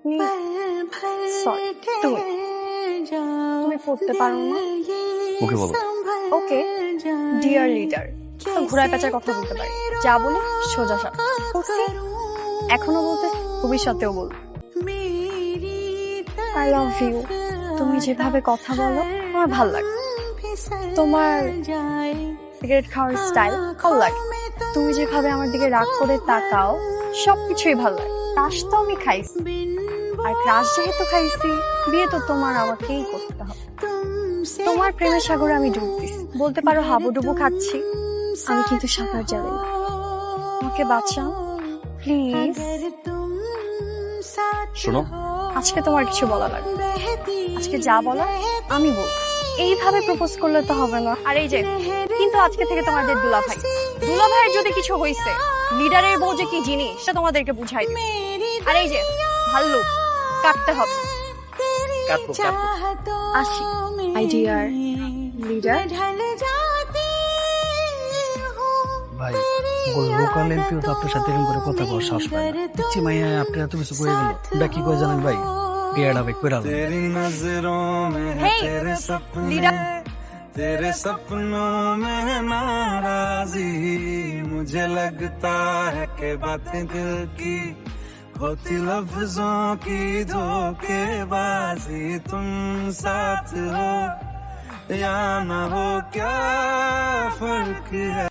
Sorry, তুমি তুমি পড়তে পারো না। ওকে বলো। ওকে, ডিয়ার লিডার, ঘোড়ায় পেঁচার কথা বলতে পারি, যা বলি সোজা সাপ বলছি, এখনো বলতে, ভবিষ্যতেও বলবো। I love you. তুমি যেভাবে কথা বলো আমার ভাল লাগে, তোমার সিগারেট খাওয়ার স্টাইল ভালো লাগে, তুমি যেভাবে আমার দিকে রাগ করে তাকাও সবকিছুই ভালো লাগে। ক্রাশ তো আমি খাইছি, আর ক্রাশ যেহেতু খাইছি বিয়ে তো তোমার আমাকেই করতে হবে। তোমার প্রেমের সাগরে আমি ডুব দিছি, বলতে পারো হাবুডুবু খাচ্ছি, আমি কিন্তু সাঁতার জানি না। আমাকে বাঁচাও প্লিজ। শোনো, আজকে তোমার কিছু বলা লাগবে, আজকে যা বলা আমি বলবো। এইভাবে প্রপোজ করলে তো হবে না। আর এই যে, কিন্তু আজকে থেকে তোমাদের দুলাভাই, দুলাভাইয়ের যদি কিছু হইছে, লিডারের বউ যে কি জিনিস সেটা তোমাদেরকে বুঝাই দিবে। আর এই যে ভাল্লুক, কাটতে হবে। কাটবো কাটবো। আসি মাই ডিয়ার লিডার। ভাই লোকাল এমপিও তো আপনার সাথে এরকম করে কথা বলার সাহস পায় না। ইচ্ছে মাইয়া আপনি এত কিছু করে গেল, এটা কি করে জানেন ভাই? বিয়েটা ভাই করে হেই লিডার, तेरे सपनों में नाराजी, मुझे लगता है कि बातें दिल की होती लफ्जों की धोखेबाजी। तुम साथ हो या ना हो क्या फर्क है।